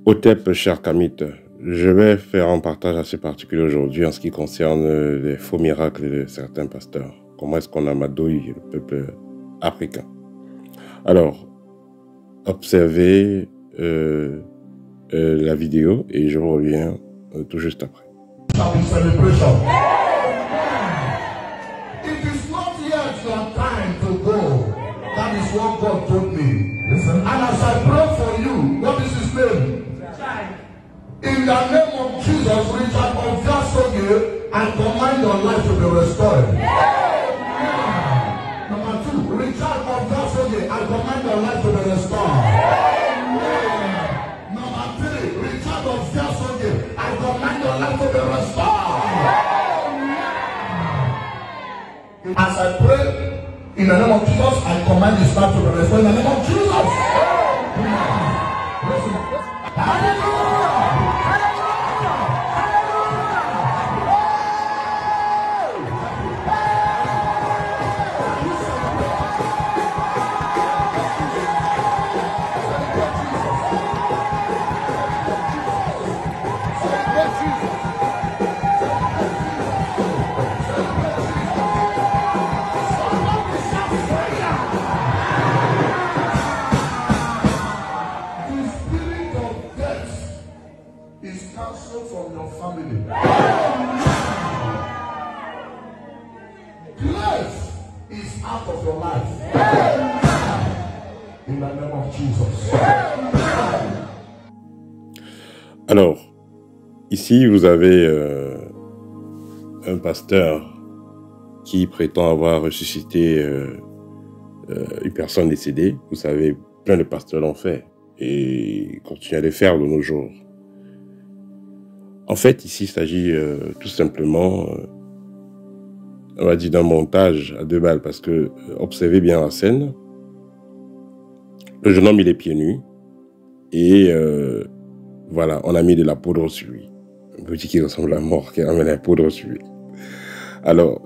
Otep, cher Kamite, je vais faire un partage assez particulier aujourd'hui en ce qui concerne les faux miracles de certains pasteurs. Comment est-ce qu'on amadouille le peuple africain? Alors, observez la vidéo et je reviens tout juste après. It is not yet your time to go. That is what God told me. And as I pray for you, what is his name? In the name of Jesus, Richard Ofiasoge, I command your life to be restored. Number two, Richard Ofiasoge, I command your life to be restored. Number three, Richard Ofiasoge, I command your life to be restored. As I pray, in the name of Jesus, I command this life to be restored. In the name of Jesus. Hallelujah. From your family. Grace is out of your life. In the name of Jesus. Alors, ici vous avez un pasteur qui prétend avoir ressuscité une personne décédée. Vous savez, plein de pasteurs l'ont fait et continuent à le faire de nos jours. En fait, ici, il s'agit tout simplement, on va dire, d'un montage à 2 balles, parce que, observez bien la scène, le jeune homme, il est pieds nus, et voilà, on a mis de la poudre sur lui. Un petit qui ressemble à mort, qui a mis de la poudre sur lui. Alors,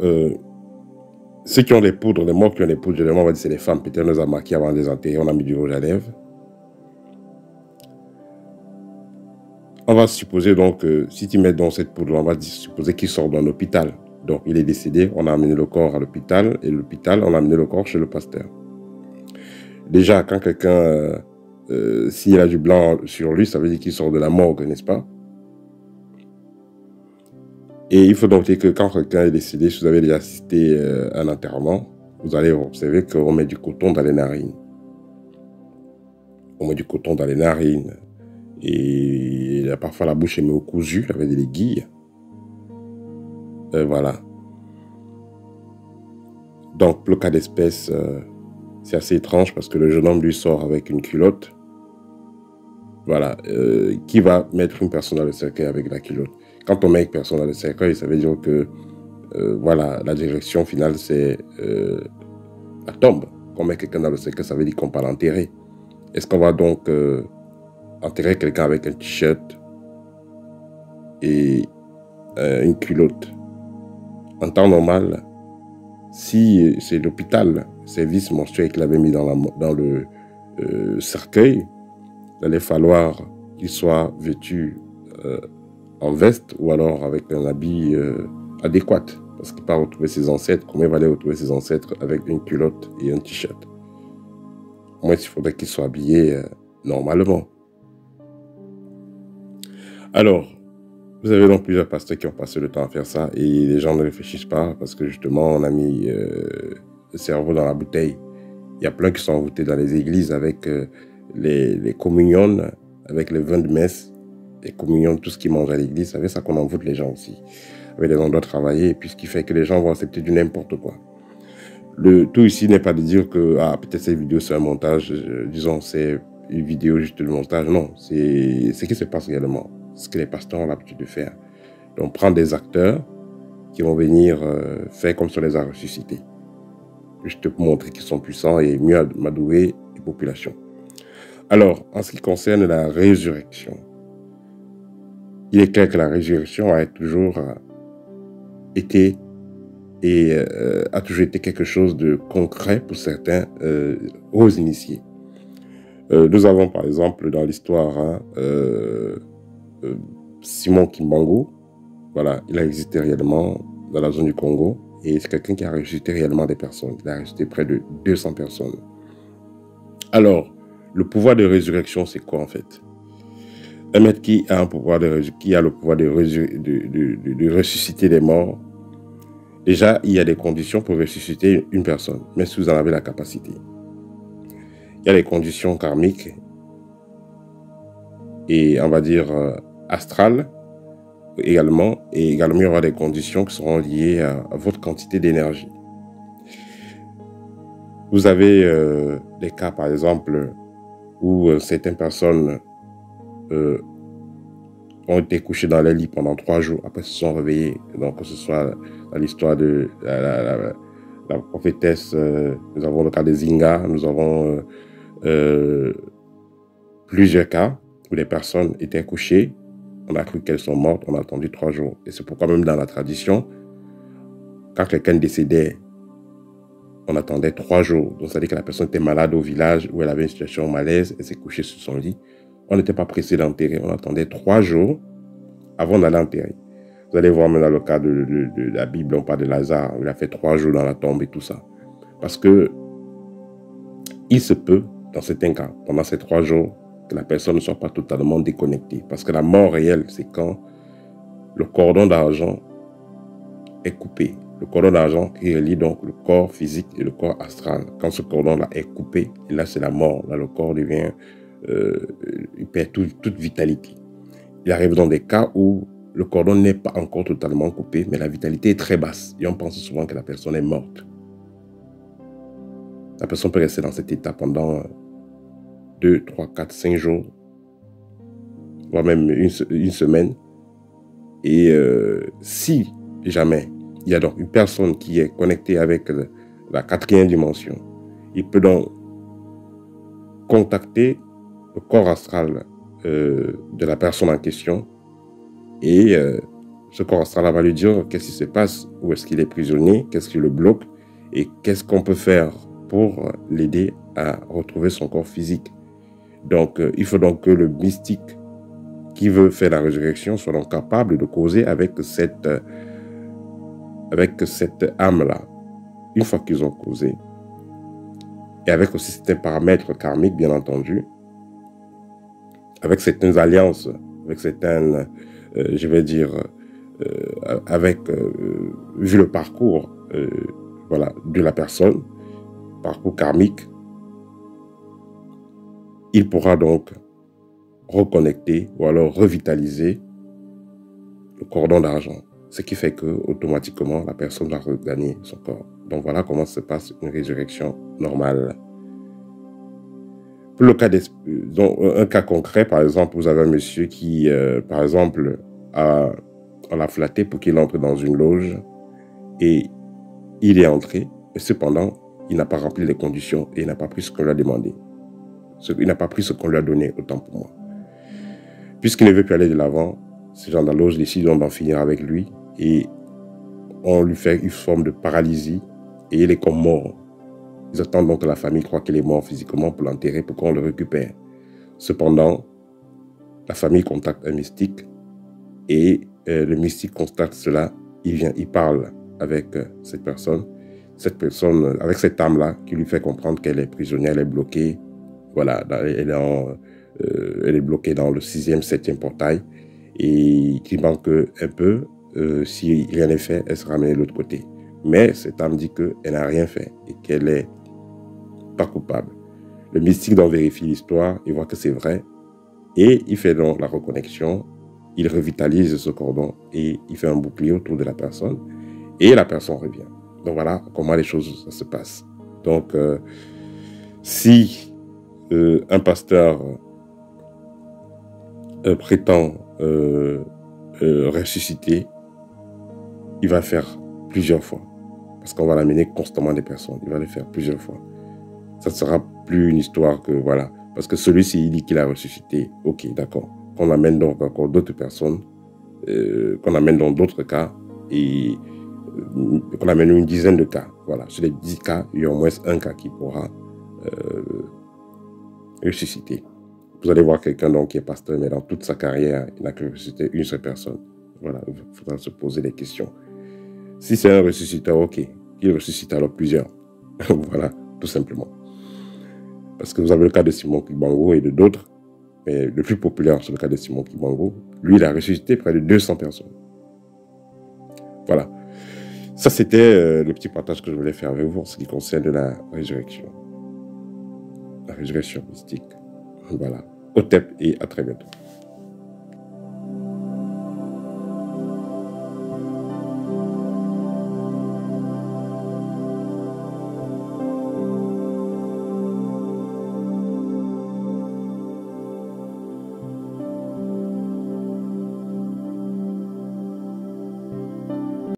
ceux qui ont des poudres, les morts qui ont des poudres, généralement, on va dire c'est les femmes, peut-être on les a maquillés avant de les enterrer, on a mis du rouge à lèvres. On va supposer donc que si tu mets dans cette poudre, on va supposer qu'il sort d'un hôpital. Donc il est décédé, on a amené le corps à l'hôpital et l'hôpital, on a amené le corps chez le pasteur. Déjà, quand quelqu'un, s'il a du blanc sur lui, ça veut dire qu'il sort de la morgue, n'est-ce pas? Et il faut noter que quand quelqu'un est décédé, si vous avez déjà assisté à un enterrement, vous allez observer qu'on met du coton dans les narines. On met du coton dans les narines. Et parfois la bouche est mise au cousu avec des aiguilles. Voilà. Donc le cas d'espèce, c'est assez étrange parce que le jeune homme lui sort avec une culotte. Voilà. Qui va mettre une personne dans le cercueil avec la culotte? Quand on met une personne dans le cercueil, ça veut dire que voilà, la direction finale c'est la tombe. Quand on met quelqu'un dans le cercueil, ça veut dire qu'on va l'enterrer. Est-ce qu'on va donc enterrer quelqu'un avec un t-shirt et une culotte? En temps normal, si c'est l'hôpital, service menstruel qu'il avait mis dans le cercueil, il allait falloir qu'il soit vêtu en veste ou alors avec un habit adéquat. Parce qu'il ne peut pas retrouver ses ancêtres. Comment il va aller retrouver ses ancêtres avec une culotte et un t-shirt? Moi, il faudrait qu'il soit habillé normalement. Alors, vous avez donc plusieurs pasteurs qui ont passé le temps à faire ça et les gens ne réfléchissent pas parce que justement, on a mis le cerveau dans la bouteille. Il y a plein qui sont envoûtés dans les églises avec les communions, avec les vins de messe, les communions, tout ce qu'ils mangent à l'église. C'est avec ça qu'on envoûte les gens aussi, avec des endroits de travailler, et puis ce qui fait que les gens vont accepter du n'importe quoi. Le tout ici n'est pas de dire que peut-être cette vidéo c'est un montage, disons c'est une vidéo juste de montage. Non, c'est ce qui se passe réellement. Ce que les pasteurs ont l'habitude de faire. Donc, prendre des acteurs qui vont venir faire comme si on les a ressuscités. Juste pour montrer qu'ils sont puissants et mieux amadouer les populations. Alors, en ce qui concerne la résurrection, il est clair que la résurrection a toujours été et a toujours été quelque chose de concret pour certains aux initiés. Nous avons par exemple dans l'histoire Simon Kimbangu. Voilà, il a existé réellement dans la zone du Congo et c'est quelqu'un qui a ressuscité réellement des personnes. Il a ressuscité près de 200 personnes. Alors, le pouvoir de résurrection, c'est quoi en fait? Un maître qui a le pouvoir de ressusciter les morts. Déjà, il y a des conditions pour ressusciter une personne, même si vous en avez la capacité. Il y a les conditions karmiques et on va dire astrales également. Et également, il y aura des conditions qui seront liées à votre quantité d'énergie. Vous avez des cas, par exemple, où certaines personnes ont été couchées dans les lits pendant 3 jours, après se sont réveillées. Donc, que ce soit dans l'histoire de la prophétesse, nous avons le cas de Zinga, nous avons plusieurs cas où les personnes étaient couchées, on a cru qu'elles sont mortes, on a attendu 3 jours. Et c'est pourquoi même dans la tradition, quand quelqu'un décédait, on attendait 3 jours. Donc, c'est-à-dire que la personne était malade au village où elle avait une situation malaise, elle s'est couchée sur son lit. On n'était pas pressé d'enterrer, on attendait 3 jours avant d'aller enterrer. Vous allez voir même dans le cas de la Bible, on parle de Lazare, il a fait 3 jours dans la tombe et tout ça. Parce que il se peut, dans certains cas, pendant ces 3 jours, que la personne ne soit pas totalement déconnectée. Parce que la mort réelle, c'est quand le cordon d'argent est coupé. Le cordon d'argent qui relie donc le corps physique et le corps astral. Quand ce cordon-là est coupé, et là c'est la mort. Là le corps devient, il perd toute vitalité. Il arrive dans des cas où le cordon n'est pas encore totalement coupé, mais la vitalité est très basse. Et on pense souvent que la personne est morte. La personne peut rester dans cet état pendant 2, 3, 4, 5 jours, voire même une semaine. Et si jamais il y a donc une personne qui est connectée avec la 4e dimension, il peut donc contacter le corps astral de la personne en question et ce corps astral va lui dire qu'est-ce qui se passe, où est-ce qu'il est prisonnier, qu'est-ce qui le bloque et qu'est-ce qu'on peut faire pour l'aider à retrouver son corps physique. Donc, il faut donc que le mystique qui veut faire la résurrection soit donc capable de causer avec cette âme-là. Une fois qu'ils ont causé, et avec aussi certains paramètres karmiques, bien entendu, avec certaines alliances, avec certaines, je vais dire, vu le parcours voilà, de la personne, parcours karmique, il pourra donc reconnecter ou alors revitaliser le cordon d'argent. Ce qui fait que automatiquement la personne va regagner son corps. Donc voilà comment se passe une résurrection normale. Pour le cas un cas concret, par exemple, vous avez un monsieur qui, par exemple, on l'a flatté pour qu'il entre dans une loge et il est entré, mais cependant, il n'a pas rempli les conditions et il n'a pas pris ce qu'on lui a demandé. Il n'a pas pris ce qu'on lui a donné, autant pour moi. Puisqu'il ne veut plus aller de l'avant, ces gens de la loge décident d'en finir avec lui et on lui fait une forme de paralysie et il est comme mort. Ils attendent donc que la famille croit qu'il est mort physiquement pour l'enterrer, pour qu'on le récupère. Cependant, la famille contacte un mystique et le mystique constate cela. Il vient, il parle avec cette personne, avec cette âme-là qui lui fait comprendre qu'elle est prisonnière, elle est bloquée. Voilà, elle est bloquée dans le 6e, 7e portail et qu'il manque un peu. Si rien n'est fait, elle sera amenée de l'autre côté. Mais cette âme dit qu'elle n'a rien fait et qu'elle n'est pas coupable. Le mystique donc vérifie l'histoire, il voit que c'est vrai et il fait donc la reconnexion, il revitalise ce cordon et il fait un bouclier autour de la personne et la personne revient. Donc voilà comment les choses se passent. Donc si un pasteur prétend ressusciter, il va faire plusieurs fois. Parce qu'on va l'amener constamment des personnes. Il va le faire plusieurs fois. Ça ne sera plus une histoire que, voilà. Parce que celui-ci, il dit qu'il a ressuscité. Ok, d'accord. Qu'on amène donc encore d'autres personnes, qu'on amène dans d'autres cas, et qu'on amène une dizaine de cas. Voilà. Sur les 10 cas, il y a au moins un cas qui pourra ressuscité. Vous allez voir quelqu'un donc qui est pasteur, mais dans toute sa carrière, il n'a que ressuscité une seule personne. Voilà, il faudra se poser des questions. Si c'est un ressusciteur, ok. Il ressuscite alors plusieurs. Voilà, tout simplement. Parce que vous avez le cas de Simon Kibango et de d'autres, mais le plus populaire, c'est le cas de Simon Kibango. Lui, il a ressuscité près de 200 personnes. Voilà. Ça, c'était le petit partage que je voulais faire avec vous en ce qui concerne la résurrection. La résurrection mystique. Voilà. Au TEP et à très bientôt.